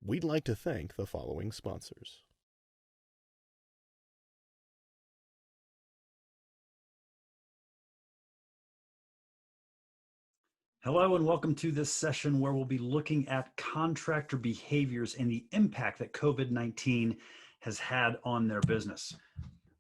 We'd like to thank the following sponsors. Hello and welcome to this session where we'll be looking at contractor behaviors and the impact that COVID-19 has had on their business.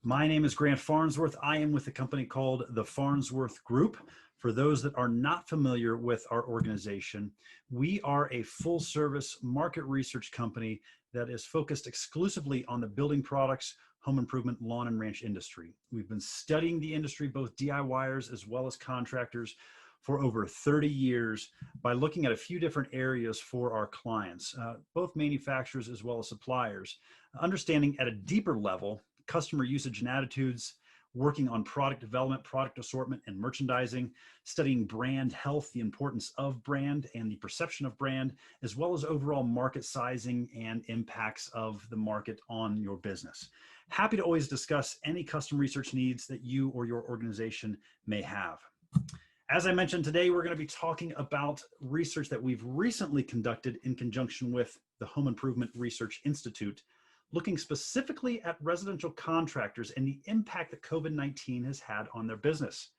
My name is Grant Farnsworth. I am with a company called the Farnsworth Group. For those that are not familiar with our organization, we are a full-service market research company that is focused exclusively on the building products, home improvement, lawn and ranch industry. We've been studying the industry, both DIYers as well as contractors, for over 30 years by looking at a few different areas for our clients, both manufacturers as well as suppliers, understanding at a deeper level customer usage and attitudes, working on product development, product assortment, and merchandising, studying brand health, the importance of brand and the perception of brand, as well as overall market sizing and impacts of the market on your business. Happy to always discuss any custom research needs that you or your organization may have. As I mentioned, today we're going to be talking about research that we've recently conducted in conjunction with the Home Improvement Research Institute, looking specifically at residential contractors and the impact that COVID-19 has had on their business.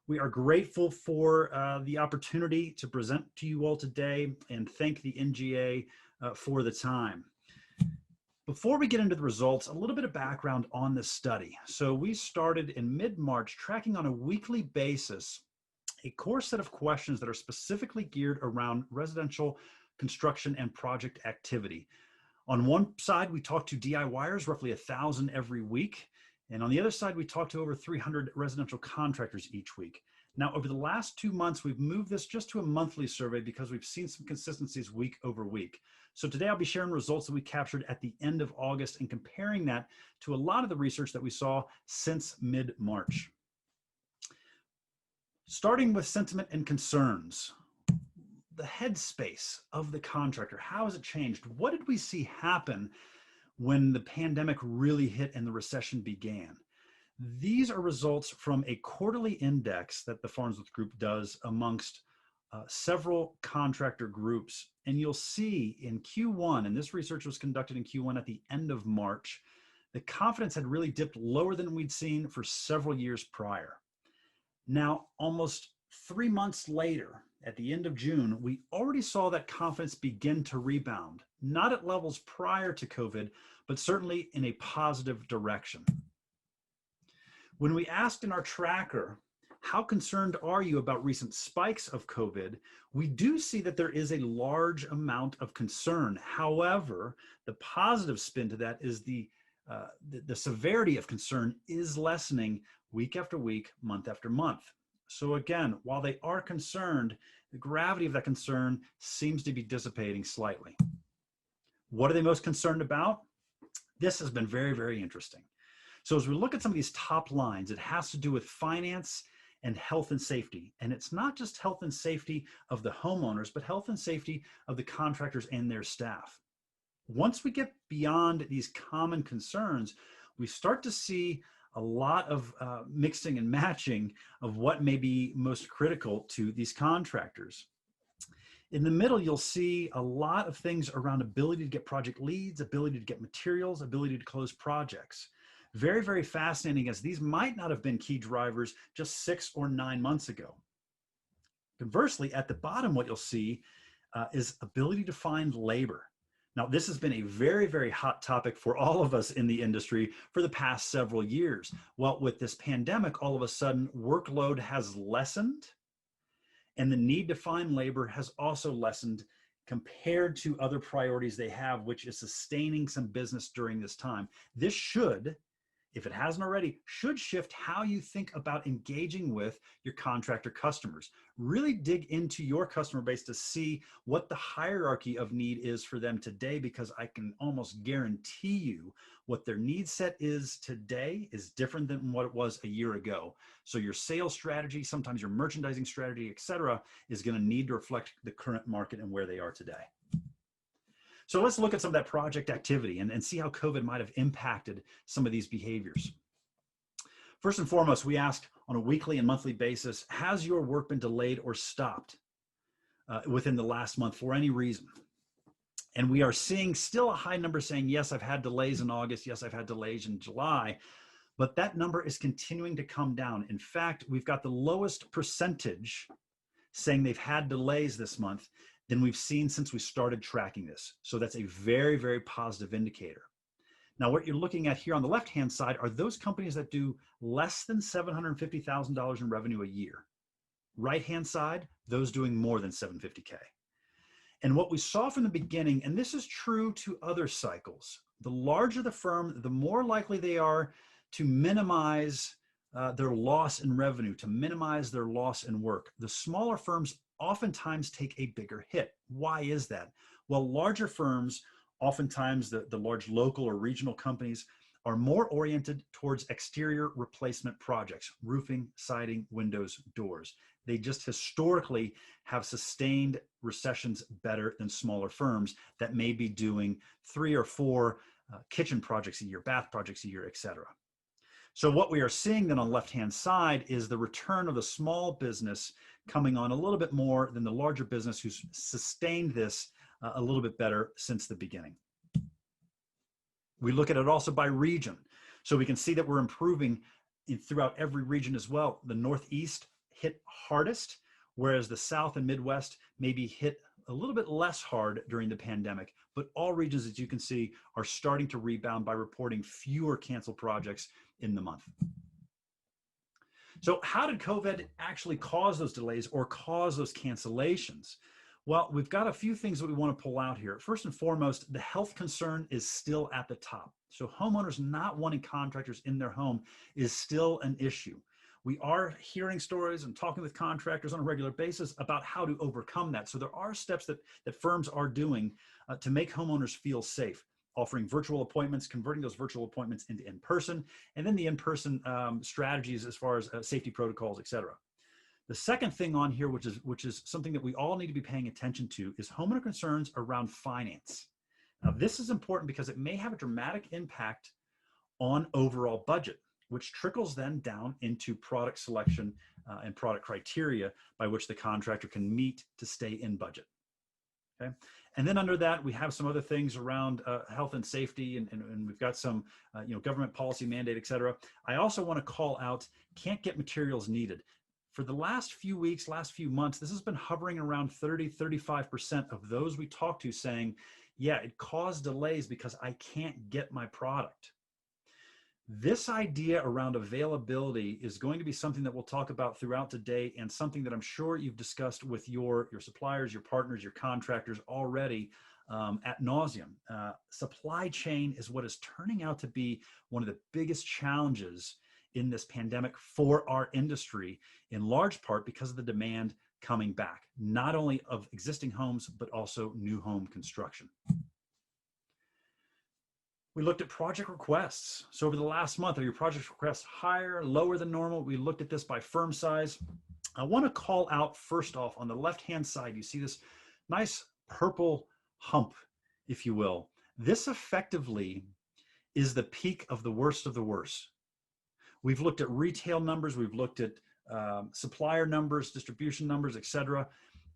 We are grateful for the opportunity to present to you all today and thank the NGA for the time. Before we get into the results, a little bit of background on this study. So we started in mid-March tracking on a weekly basis a core set of questions that are specifically geared around residential construction and project activity. On one side, we talk to DIYers, roughly 1,000 every week. And on the other side, we talk to over 300 residential contractors each week. Now, over the last 2 months, we've moved this just to a monthly survey because we've seen some consistencies week over week. So today I'll be sharing results that we captured at the end of August and comparing that to a lot of the research that we saw since mid-March. Starting with sentiment and concerns, the headspace of the contractor, how has it changed? What did we see happen when the pandemic really hit and the recession began? These are results from a quarterly index that the Farnsworth Group does amongst several contractor groups. And you'll see in Q1, and this research was conducted in Q1 at the end of March, the confidence had really dipped lower than we'd seen for several years prior. Now, almost 3 months later, at the end of June, we already saw that confidence begin to rebound, not at levels prior to COVID, but certainly in a positive direction. When we asked in our tracker, how concerned are you about recent spikes of COVID, we do see that there is a large amount of concern. However, the positive spin to that is the severity of concern is lessening week after week, month after month. So again, while they are concerned, the gravity of that concern seems to be dissipating slightly. What are they most concerned about? This has been very, very interesting. So as we look at some of these top lines, it has to do with finance and health and safety. And it's not just health and safety of the homeowners, but health and safety of the contractors and their staff. Once we get beyond these common concerns, we start to see a lot of mixing and matching of what may be most critical to these contractors. In the middle, you'll see a lot of things around ability to get project leads, ability to get materials, ability to close projects. Very, very fascinating, as these might not have been key drivers just 6 or 9 months ago. Conversely, at the bottom, what you'll see is ability to find labor. Now, this has been a very, very hot topic for all of us in the industry for the past several years. Well, with this pandemic, all of a sudden, workload has lessened, and the need to find labor has also lessened compared to other priorities they have, which is sustaining some business during this time. This should, if it hasn't already, should shift how you think about engaging with your contractor customers. Really dig into your customer base to see what the hierarchy of need is for them today, because I can almost guarantee you what their need set is today is different than what it was a year ago. So your sales strategy, sometimes your merchandising strategy, et cetera, is going to need to reflect the current market and where they are today. So let's look at some of that project activity and see how COVID might have impacted some of these behaviors. First and foremost, we asked on a weekly and monthly basis, has your work been delayed or stopped within the last month for any reason? And we are seeing still a high number saying, yes, I've had delays in August. Yes, I've had delays in July. But that number is continuing to come down. In fact, we've got the lowest percentage saying they've had delays this month than we've seen since we started tracking this. So that's a very, very positive indicator. Now, what you're looking at here on the left-hand side are those companies that do less than $750,000 in revenue a year. Right-hand side, those doing more than $750K. And what we saw from the beginning, and this is true to other cycles, the larger the firm, the more likely they are to minimize their loss in revenue, to minimize their loss in work. The smaller firms oftentimes take a bigger hit. Why is that? Well, larger firms, oftentimes the large local or regional companies, are more oriented towards exterior replacement projects, roofing, siding, windows, doors. They just historically have sustained recessions better than smaller firms that may be doing 3 or 4 kitchen projects a year, bath projects a year, et cetera. So what we are seeing then on the left-hand side is the return of the small business coming on a little bit more than the larger business who's sustained this a little bit better since the beginning. We look at it also by region. So we can see that we're improving throughout every region as well. The Northeast hit hardest, whereas the South and Midwest maybe hit a little bit less hard during the pandemic. But all regions, as you can see, are starting to rebound by reporting fewer canceled projects in the month. So how did COVID actually cause those delays or cause those cancellations? Well, we've got a few things that we want to pull out here. First and foremost, the health concern is still at the top. So homeowners not wanting contractors in their home is still an issue. We are hearing stories and talking with contractors on a regular basis about how to overcome that. So there are steps that firms are doing to make homeowners feel safe, offering virtual appointments, converting those virtual appointments into in-person, and then the in-person strategies as far as safety protocols, et cetera. The second thing on here, which is something that we all need to be paying attention to, is homeowner concerns around finance. Now, this is important because it may have a dramatic impact on overall budget, which trickles then down into product selection and product criteria by which the contractor can meet to stay in budget. Okay. And then under that, we have some other things around health and safety, and we've got some government policy mandate, et cetera. I also want to call out can't get materials needed. For the last few weeks, last few months, this has been hovering around 30, 35% of those we talk to saying, yeah, it caused delays because I can't get my product. This idea around availability is going to be something that we'll talk about throughout today, and something that I'm sure you've discussed with your suppliers, your partners, your contractors already ad nauseum. Supply chain is what is turning out to be one of the biggest challenges in this pandemic for our industry, in large part because of the demand coming back, not only of existing homes, but also new home construction. We looked at project requests. So over the last month, are your project requests higher, lower than normal? We looked at this by firm size. I want to call out first off on the left-hand side, you see this nice purple hump, if you will. This effectively is the peak of the worst of the worst. We've looked at retail numbers, we've looked at supplier numbers, distribution numbers, et cetera.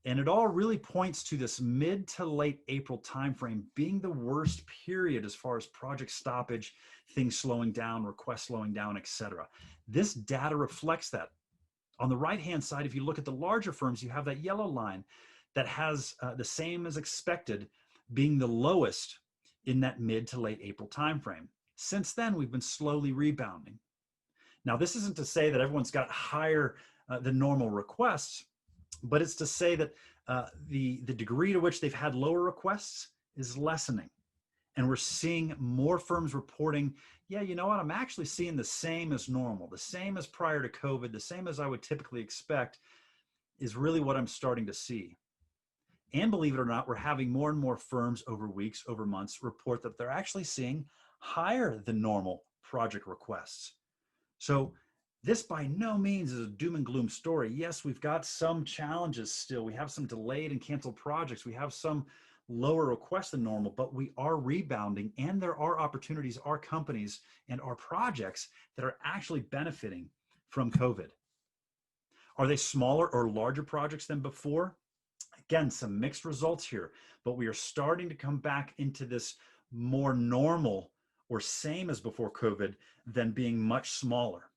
And it all really points to this mid to late April timeframe being the worst period as far as project stoppage, things slowing down, requests slowing down, et cetera. This data reflects that. On the right-hand side, if you look at the larger firms, you have that yellow line that has the same as expected being the lowest in that mid to late April timeframe. Since then, we've been slowly rebounding. Now, this isn't to say that everyone's got higher than normal requests, but it's to say that the degree to which they've had lower requests is lessening. And we're seeing more firms reporting, yeah, you know what, I'm actually seeing the same as normal, the same as prior to COVID, the same as I would typically expect is really what I'm starting to see. And believe it or not, we're having more and more firms over weeks, over months report that they're actually seeing higher than normal project requests. So this by no means is a doom and gloom story. Yes, we've got some challenges still. We have some delayed and canceled projects. We have some lower requests than normal, but we are rebounding, and there are opportunities, our companies and our projects that are actually benefiting from COVID. Are they smaller or larger projects than before? Again, some mixed results here, but we are starting to come back into this more normal or same as before COVID than being much smaller.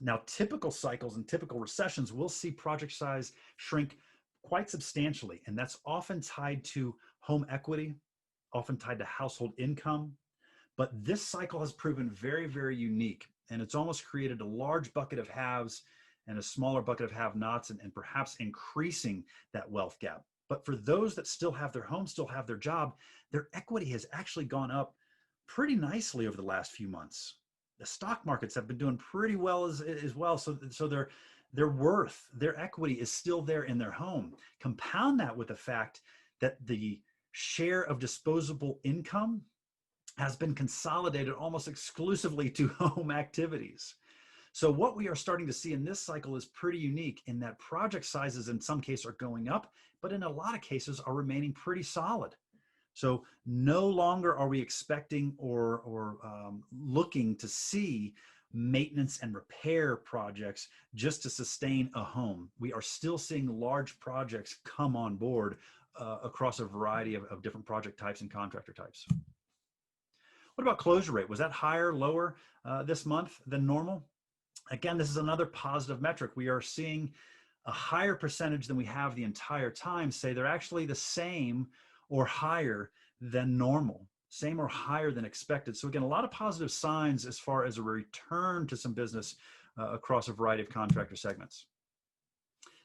Now, typical cycles and typical recessions will see project size shrink quite substantially, and that's often tied to home equity, often tied to household income. But this cycle has proven very, very unique, and it's almost created a large bucket of haves and a smaller bucket of have-nots, and perhaps increasing that wealth gap. But for those that still have their home, still have their job, their equity has actually gone up pretty nicely over the last few months. The stock markets have been doing pretty well as well. So their worth, their equity is still there in their home. Compound that with the fact that the share of disposable income has been consolidated almost exclusively to home activities. So what we are starting to see in this cycle is pretty unique in that project sizes in some cases are going up, but in a lot of cases are remaining pretty solid. So no longer are we expecting or looking to see maintenance and repair projects just to sustain a home. We are still seeing large projects come on board across a variety of different project types and contractor types. What about closure rate? Was that higher, lower this month than normal? Again, this is another positive metric. We are seeing a higher percentage than we have the entire time say they're actually the same or higher than normal, same or higher than expected. So again, a lot of positive signs as far as a return to some business across a variety of contractor segments.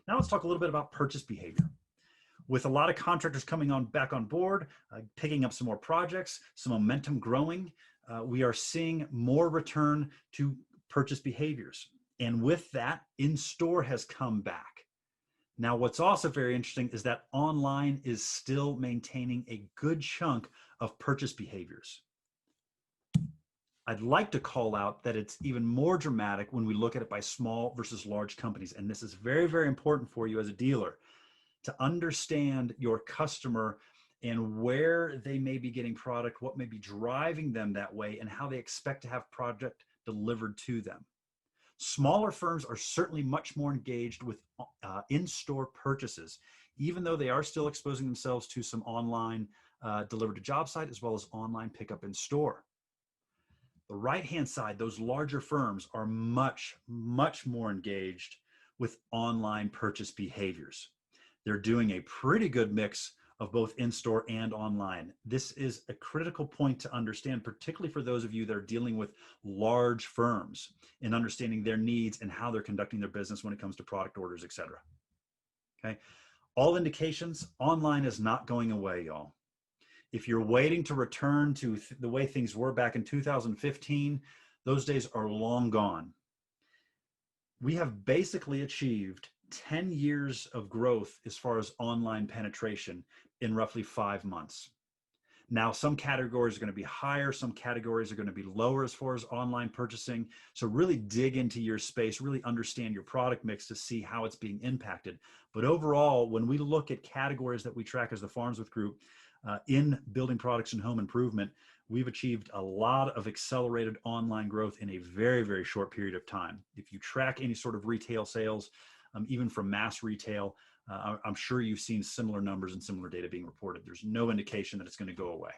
Now let's talk a little bit about purchase behavior. With a lot of contractors coming back on board, picking up some more projects, some momentum growing, we are seeing more return to purchase behaviors. And with that, in-store has come back. Now, what's also very interesting is that online is still maintaining a good chunk of purchase behaviors. I'd like to call out that it's even more dramatic when we look at it by small versus large companies. And this is very, very important for you as a dealer to understand your customer and where they may be getting product, what may be driving them that way, and how they expect to have product delivered to them. Smaller firms are certainly much more engaged with in-store purchases, even though they are still exposing themselves to some online delivered to job site as well as online pickup in store. The right-hand side, those larger firms are much, much more engaged with online purchase behaviors. They're doing a pretty good mix of both in-store and online. This is a critical point to understand, particularly for those of you that are dealing with large firms and understanding their needs and how they're conducting their business when it comes to product orders, et cetera. Okay. All indications, online is not going away, y'all. If you're waiting to return to the way things were back in 2015, those days are long gone. We have basically achieved 10 years of growth as far as online penetration in roughly 5 months. Now, some categories are going to be higher, some categories are going to be lower as far as online purchasing. So really dig into your space, really understand your product mix to see how it's being impacted. But overall, when we look at categories that we track as the Farnsworth Group in building products and home improvement, we've achieved a lot of accelerated online growth in a very, very short period of time. If you track any sort of retail sales, even from mass retail, I'm sure you've seen similar numbers and similar data being reported. There's no indication that it's going to go away.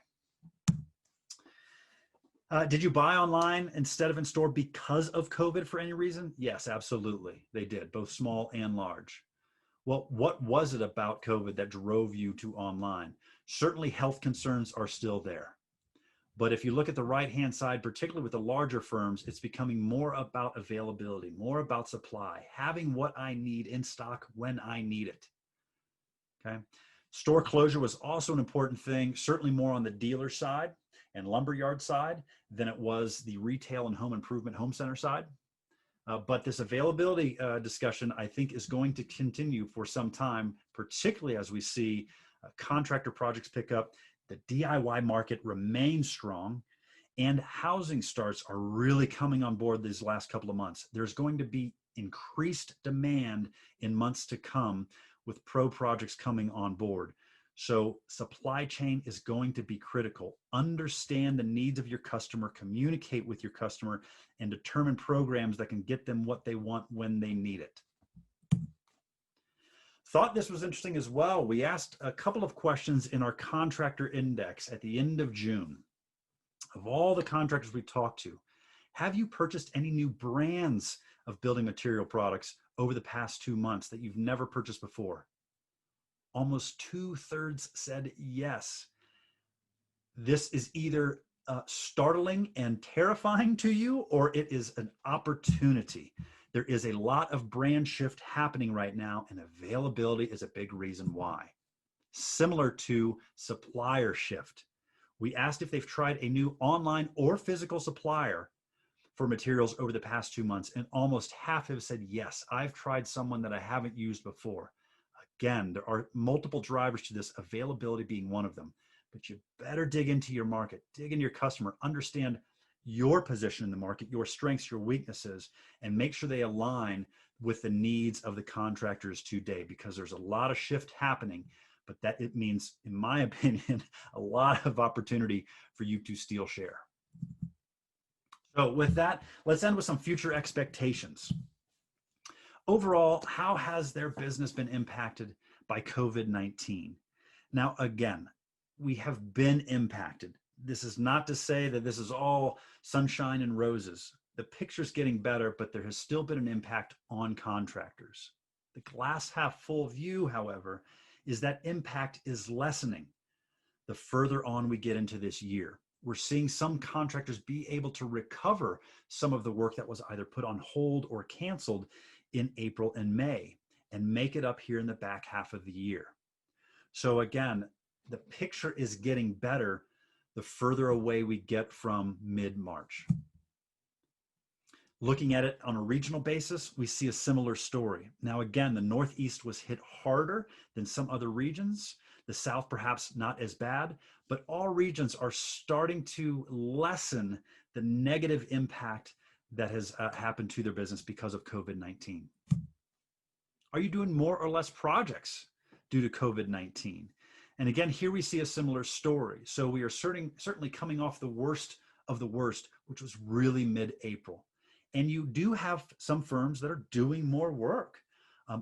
Did you buy online instead of in store because of COVID for any reason? Yes, absolutely. They did, both small and large. Well, what was it about COVID that drove you to online? Certainly health concerns are still there. But if you look at the right-hand side, particularly with the larger firms, it's becoming more about availability, more about supply, having what I need in stock when I need it. Okay. Store closure was also an important thing, certainly more on the dealer side and lumberyard side than it was the retail and home improvement home center side. But this availability discussion, I think, is going to continue for some time, particularly as we see contractor projects pick up. The DIY market remains strong, and housing starts are really coming on board these last couple of months. There's going to be increased demand in months to come with pro projects coming on board. So supply chain is going to be critical. Understand the needs of your customer, communicate with your customer, and determine programs that can get them what they want when they need it. Thought this was interesting as well. We asked a couple of questions in our contractor index at the end of June. Of all the contractors we talked to, have you purchased any new brands of building material products over the past 2 months that you've never purchased before? Almost 2/3 said yes. This is either startling and terrifying to you, or it is an opportunity. There is a lot of brand shift happening right now, and availability is a big reason why. Similar to supplier shift. We asked if they've tried a new online or physical supplier for materials over the past 2 months, and almost half have said, yes, I've tried someone that I haven't used before. Again, there are multiple drivers to this, availability being one of them. But you better dig into your market, dig into your customer, understand your position in the market, your strengths, your weaknesses, and make sure they align with the needs of the contractors today, because there's a lot of shift happening, but that it means, in my opinion, a lot of opportunity for you to steal share. So with that, let's end with some future expectations. Overall, how has their business been impacted by COVID-19? Now, again, we have been impacted. This is not to say that this is all sunshine and roses. The picture's getting better, but there has still been an impact on contractors. The glass half full view, however, is that impact is lessening the further on we get into this year. We're seeing some contractors be able to recover some of the work that was either put on hold or canceled in April and May, and make it up here in the back half of the year. So again, the picture is getting better the further away we get from mid-March. Looking at it on a regional basis, we see a similar story. Now again, the Northeast was hit harder than some other regions. The South perhaps not as bad, but all regions are starting to lessen the negative impact that has happened to their business because of COVID-19. Are you doing more or less projects due to COVID-19? And again, here we see a similar story. So we are certainly coming off the worst of the worst, which was really mid-April. And you do have some firms that are doing more work.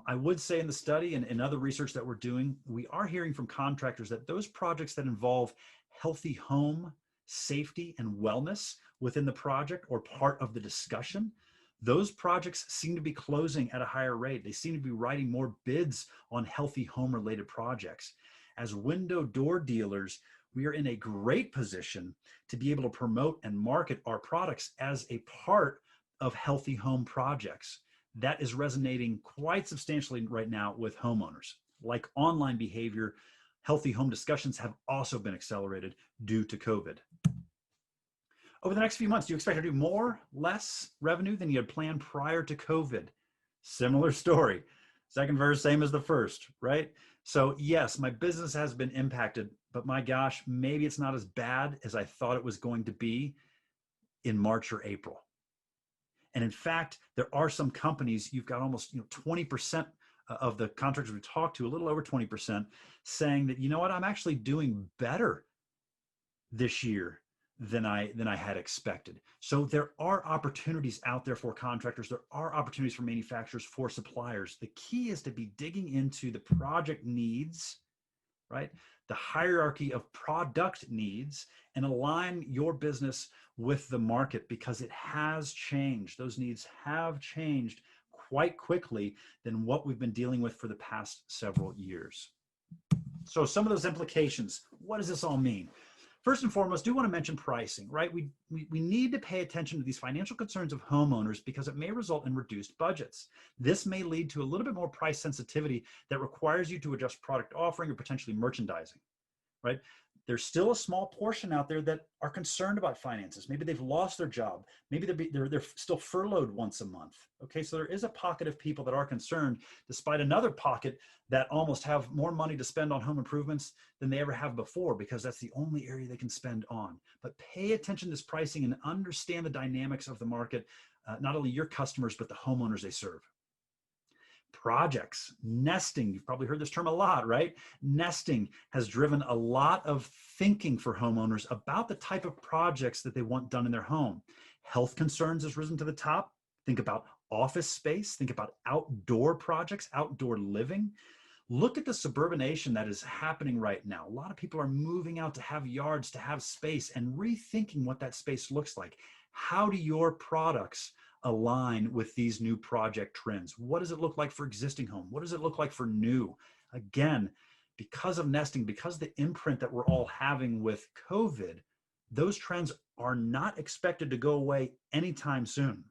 I would say in the study and in other research that we're doing, we are hearing from contractors that those projects that involve healthy home, safety, and wellness within the project or part of the discussion, those projects seem to be closing at a higher rate. They seem to be writing more bids on healthy home-related projects. As window door dealers, we are in a great position to be able to promote and market our products as a part of healthy home projects. That is resonating quite substantially right now with homeowners. Like online behavior, healthy home discussions have also been accelerated due to COVID. Over the next few months, do you expect to do more, less revenue than you had planned prior to COVID? Similar story. Second verse, same as the first, right? So yes, my business has been impacted, but my gosh, maybe it's not as bad as I thought it was going to be in March or April. And in fact, there are some companies, you've got almost 20% of the contractors we talked to, a little over 20%, saying that, you know what, I'm actually doing better this year than I had expected. So there are opportunities out there for contractors. There are opportunities for manufacturers, for suppliers. The key is to be digging into the project needs, right? The hierarchy of product needs, and align your business with the market, because it has changed. Those needs have changed quite quickly than what we've been dealing with for the past several years. So some of those implications, what does this all mean? First and foremost, do want to mention pricing, right? We need to pay attention to these financial concerns of homeowners, because it may result in reduced budgets. This may lead to a little bit more price sensitivity that requires you to adjust product offering or potentially merchandising, right? There's still a small portion out there that are concerned about finances. Maybe they've lost their job. Maybe they're still furloughed once a month. Okay, so there is a pocket of people that are concerned, despite another pocket that almost have more money to spend on home improvements than they ever have before, because that's the only area they can spend on. But pay attention to this pricing and understand the dynamics of the market, not only your customers, but the homeowners they serve. Projects, nesting, you've probably heard this term a lot, right? Nesting has driven a lot of thinking for homeowners about the type of projects that they want done in their home. Health concerns has risen to the top. Think about office space, think about outdoor projects, outdoor living. Look at the suburbanation that is happening right now. A lot of people are moving out to have yards, to have space, and rethinking what that space looks like. How do your products align with these new project trends? What does it look like for existing home? What does it look like for new? Again, because of nesting, because of the imprint that we're all having with COVID, those trends are not expected to go away anytime soon.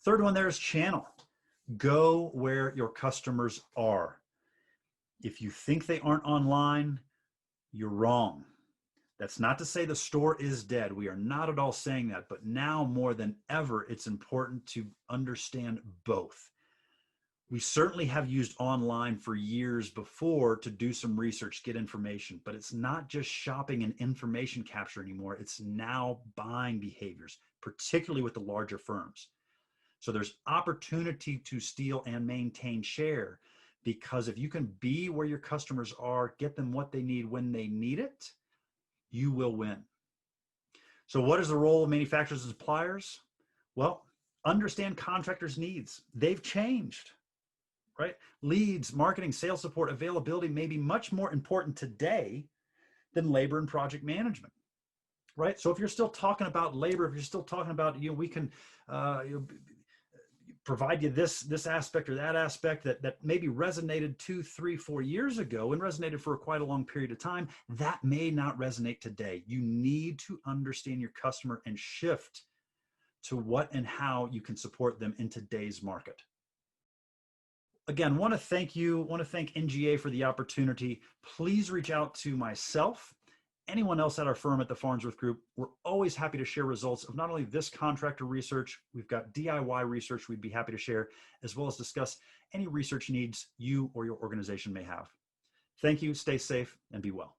Third one there is channel. Go where your customers are. If you think they aren't online, you're wrong. That's not to say the store is dead. We are not at all saying that, but now more than ever, it's important to understand both. We certainly have used online for years before to do some research, get information, but it's not just shopping and information capture anymore. It's now buying behaviors, particularly with the larger firms. So there's opportunity to steal and maintain share, because if you can be where your customers are, get them what they need when they need it, you will win. So what is the role of manufacturers and suppliers? Well, understand contractors' needs. They've changed, right? Leads, marketing, sales support, availability may be much more important today than labor and project management, right? So if you're still talking about labor, if you're still talking about, we can provide you this aspect or that aspect that maybe resonated 2, 3, 4 years ago and resonated for quite a long period of time, that may not resonate today. You need to understand your customer and shift to what and how you can support them in today's market. Again, want to thank NGA for the opportunity. Please reach out to myself, anyone else at our firm at the Farnsworth Group. We're always happy to share results of not only this contractor research, we've got DIY research we'd be happy to share, as well as discuss any research needs you or your organization may have. Thank you, stay safe, and be well.